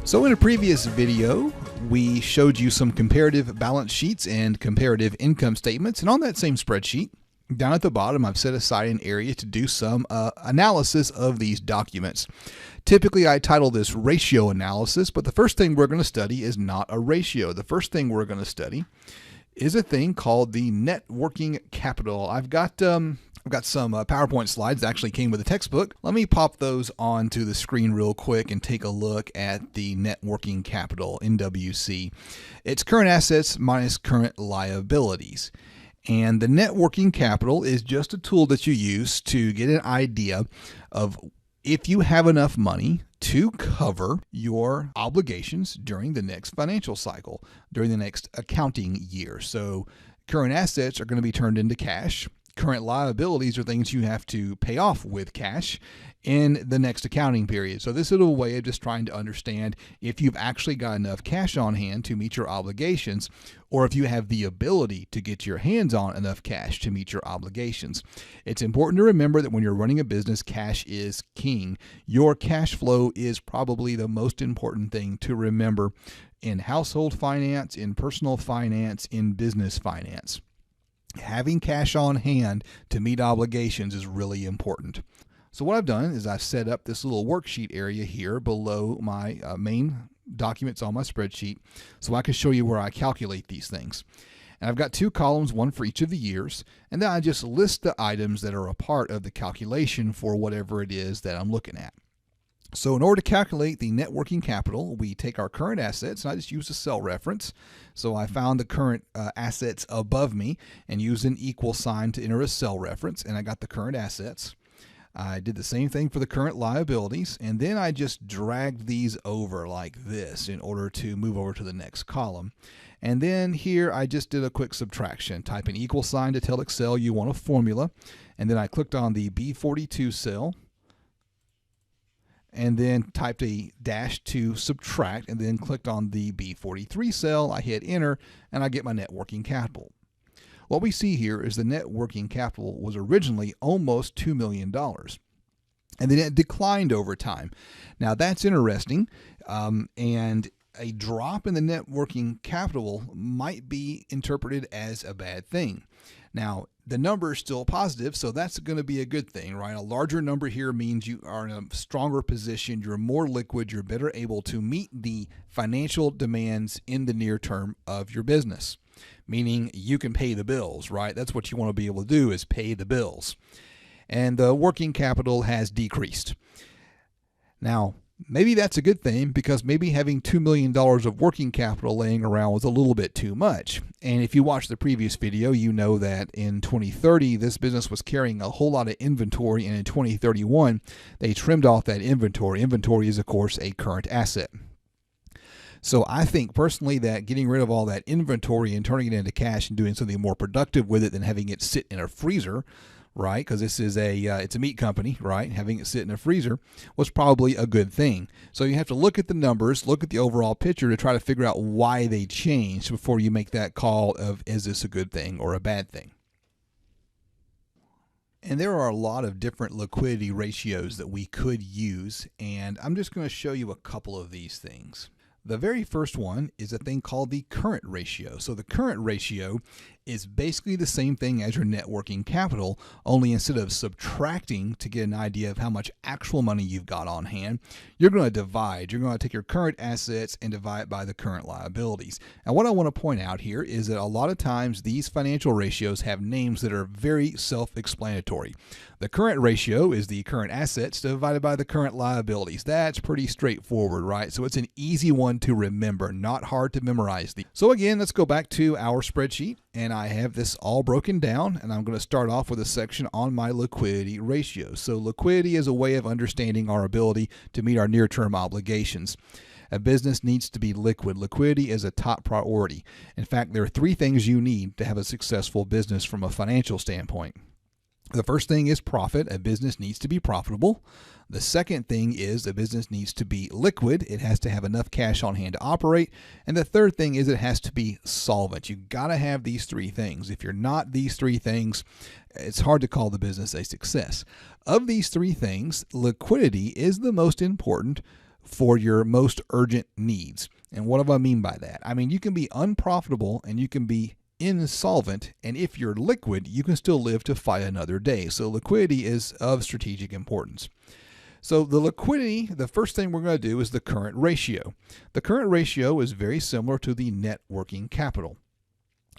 So in a previous video, we showed you some comparative balance sheets and comparative income statements. And on that same spreadsheet, down at the bottom, I've set aside an area to do some analysis of these documents. Typically, I title this ratio analysis, but the first thing we're going to study is not a ratio. The first thing we're going to study is a thing called the net working capital. I've got some PowerPoint slides that actually came with a textbook. Let me pop those onto the screen real quick and take a look at the net working capital, NWC. It's current assets minus current liabilities. And the net working capital is just a tool that you use to get an idea of if you have enough money to cover your obligations during the next financial cycle, during the next accounting year. So current assets are going to be turned into cash. Current liabilities are things you have to pay off with cash in the next accounting period. So this is a way of just trying to understand if you've actually got enough cash on hand to meet your obligations, or if you have the ability to get your hands on enough cash to meet your obligations. It's important to remember that when you're running a business, cash is king. Your cash flow is probably the most important thing to remember in household finance, in personal finance, in business finance. Having cash on hand to meet obligations is really important. So what I've done is I've set up this little worksheet area here below my main documents on my spreadsheet so I can show you where I calculate these things. And I've got two columns, one for each of the years, and then I just list the items that are a part of the calculation for whatever it is that I'm looking at. So in order to calculate the net working capital, we take our current assets, and I just use a cell reference. So I found the current assets above me and used an equal sign to enter a cell reference, and I got the current assets. I did the same thing for the current liabilities, and then I just dragged these over like this in order to move over to the next column. And then here I just did a quick subtraction. Type an equal sign to tell Excel you want a formula, and then I clicked on the B42 cell, and then typed a dash to subtract, and then clicked on the B43 cell. I hit enter, and I get my net working capital. What we see here is the net working capital was originally almost $2 million, and then it declined over time. Now that's interesting, and a drop in the net working capital might be interpreted as a bad thing. Now, the number is still positive, so that's going to be a good thing, right? A larger number here means you are in a stronger position, you're more liquid, you're better able to meet the financial demands in the near term of your business, meaning you can pay the bills, right? That's what you want to be able to do, is pay the bills. And the working capital has decreased. Now, maybe that's a good thing, because maybe having $2 million of working capital laying around was a little bit too much. And if you watched the previous video, you know that in 2030, this business was carrying a whole lot of inventory, and in 2031, they trimmed off that inventory. Inventory is, of course, a current asset. So I think personally that getting rid of all that inventory and turning it into cash and doing something more productive with it than having it sit in a freezer, right? Because this is it's a meat company, right? Having it sit in a freezer was probably a good thing. So you have to look at the numbers, look at the overall picture to try to figure out why they changed before you make that call of, is this a good thing or a bad thing? And there are a lot of different liquidity ratios that we could use, and I'm just going to show you a couple of these things. The very first one is a thing called the current ratio. So the current ratio is basically the same thing as your net working capital, only instead of subtracting to get an idea of how much actual money you've got on hand, you're going to divide. You're going to take your current assets and divide it by the current liabilities. And what I want to point out here is that a lot of times these financial ratios have names that are very self-explanatory. The current ratio is the current assets divided by the current liabilities. That's pretty straightforward, right? So it's an easy one to remember, not hard to memorize. So again, let's go back to our spreadsheet, and I have this all broken down, and I'm going to start off with a section on my liquidity ratio. So liquidity is a way of understanding our ability to meet our near-term obligations. A business needs to be liquid. Liquidity is a top priority. In fact, there are three things you need to have a successful business from a financial standpoint. The first thing is profit. A business needs to be profitable. The second thing is a business needs to be liquid. It has to have enough cash on hand to operate. And the third thing is it has to be solvent. You got to have these three things. If you're not these three things, it's hard to call the business a success. Of these three things, liquidity is the most important for your most urgent needs. And what do I mean by that? I mean, you can be unprofitable and you can be insolvent, and if you're liquid, you can still live to fight another day. So liquidity is of strategic importance. So the liquidity, the first thing we're going to do is the current ratio. The current ratio is very similar to the net working capital.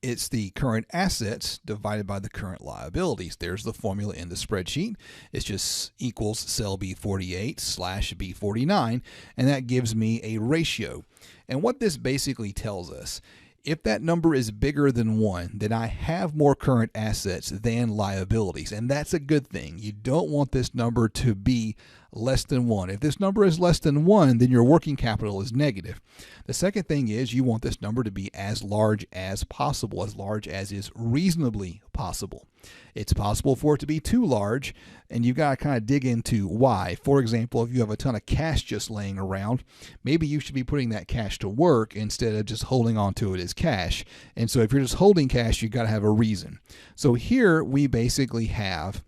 It's the current assets divided by the current liabilities. There's the formula in the spreadsheet. It's just equals cell B48 / B49, and that gives me a ratio. And what this basically tells us, if that number is bigger than 1, then I have more current assets than liabilities, and that's a good thing. You don't want this number to be less than 1. If this number is less than 1, then your working capital is negative. The second thing is you want this number to be as large as possible, as large as is reasonably possible. It's possible for it to be too large, and you've got to kind of dig into why. For example, if you have a ton of cash just laying around, maybe you should be putting that cash to work instead of just holding on to it as cash. And so if you're just holding cash, you've got to have a reason. So here we basically have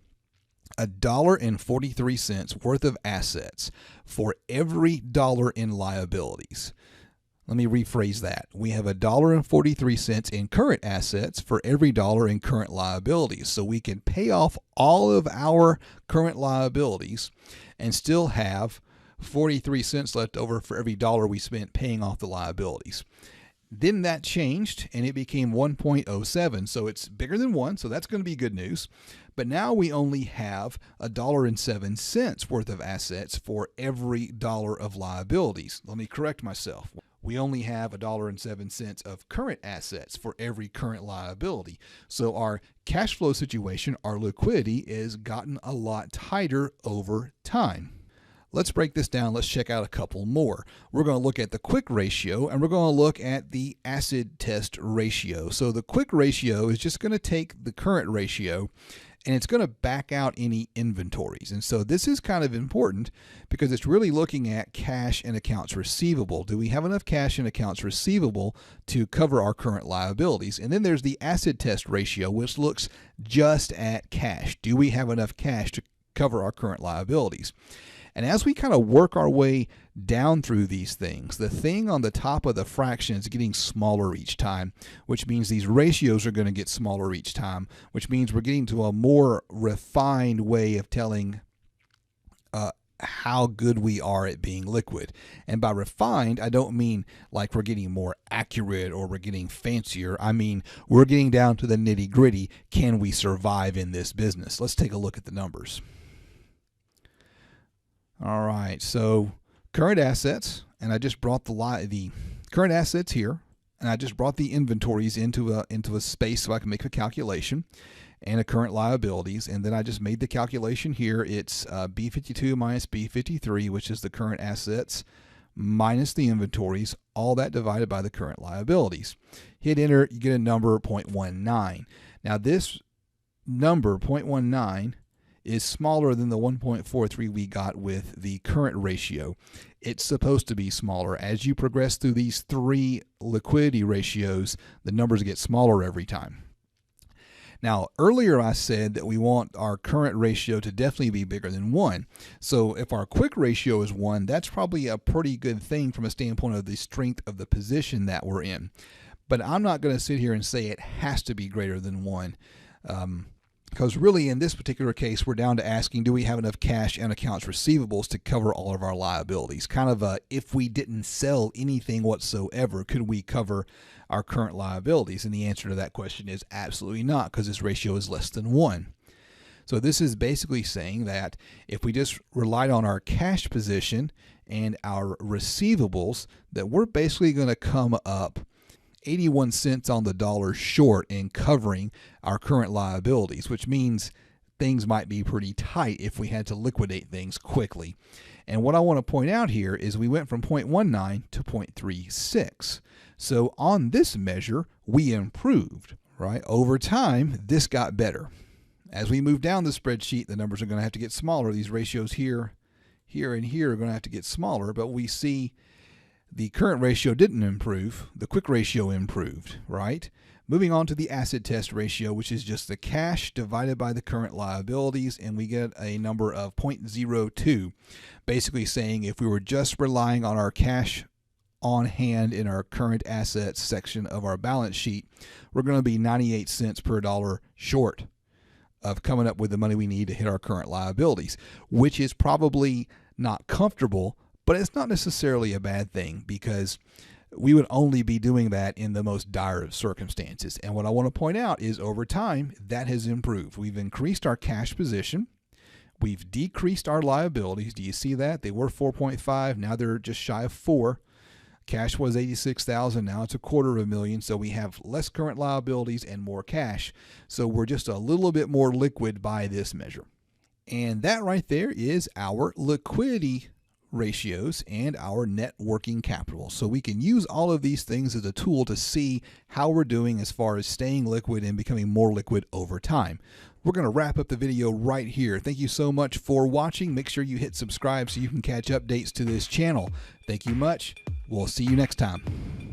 $1.43 worth of assets for every dollar in liabilities. Let me rephrase that. We have $1.43 in current assets for every dollar in current liabilities. So we can pay off all of our current liabilities and still have 43 cents left over for every dollar we spent paying off the liabilities. Then that changed and it became 1.07. So it's bigger than 1. So that's going to be good news. But now we only have $1.07 worth of assets for every dollar of liabilities. Let me correct myself. We only have $1.07 of current assets for every current liability. So our cash flow situation, our liquidity, has gotten a lot tighter over time. Let's break this down. Let's check out a couple more. We're going to look at the quick ratio, and we're going to look at the acid test ratio. So the quick ratio is just going to take the current ratio and it's going to back out any inventories. And so this is kind of important because it's really looking at cash and accounts receivable. Do we have enough cash and accounts receivable to cover our current liabilities? And then there's the acid test ratio, which looks just at cash. Do we have enough cash to cover our current liabilities? And as we kind of work our way down through these things, the thing on the top of the fraction is getting smaller each time, which means these ratios are going to get smaller each time, which means we're getting to a more refined way of telling how good we are at being liquid. And by refined, I don't mean like we're getting more accurate or we're getting fancier. I mean, we're getting down to the nitty gritty. Can we survive in this business? Let's take a look at the numbers. All right, so current assets, and I just brought the current assets here, and I just brought the inventories into a space so I can make a calculation, and a current liabilities, and then I just made the calculation here. It's B52 minus B53, which is the current assets minus the inventories, all that divided by the current liabilities. Hit enter, you get a number 0.19. Now this number 0.19 is smaller than the 1.43 we got with the current ratio. It's supposed to be smaller. As you progress through these three liquidity ratios, the numbers get smaller every time. Now, earlier I said that we want our current ratio to definitely be bigger than 1. So if our quick ratio is 1, that's probably a pretty good thing from a standpoint of the strength of the position that we're in. But I'm not going to sit here and say it has to be greater than 1. Because really in this particular case, we're down to asking, do we have enough cash and accounts receivables to cover all of our liabilities? Kind of if we didn't sell anything whatsoever, could we cover our current liabilities? And the answer to that question is absolutely not, because this ratio is less than 1. So this is basically saying that if we just relied on our cash position and our receivables, that we're basically going to come up 81 cents on the dollar short in covering our current liabilities, which means things might be pretty tight if we had to liquidate things quickly. And what I want to point out here is we went from 0.19 to 0.36. So on this measure, we improved, right? Over time, this got better. As we move down the spreadsheet, the numbers are going to have to get smaller. These ratios here, and here are going to have to get smaller, but we see the current ratio didn't improve. The quick ratio improved, right? Moving on to the acid test ratio, which is just the cash divided by the current liabilities, and we get a number of 0.02, basically saying if we were just relying on our cash on hand in our current assets section of our balance sheet, we're going to be 98 cents per dollar short of coming up with the money we need to hit our current liabilities, which is probably not comfortable, but it's not necessarily a bad thing, because we would only be doing that in the most dire of circumstances. And what I want to point out is over time, that has improved. We've increased our cash position. We've decreased our liabilities. Do you see that? They were 4.5. Now they're just shy of 4. Cash was 86,000. Now it's $250,000. So we have less current liabilities and more cash. So we're just a little bit more liquid by this measure. And that right there is our liquidity ratios and our net working capital. So we can use all of these things as a tool to see how we're doing as far as staying liquid and becoming more liquid over time. We're going to wrap up the video right here. Thank you so much for watching. Make sure you hit subscribe so you can catch updates to this channel. Thank you much. We'll see you next time.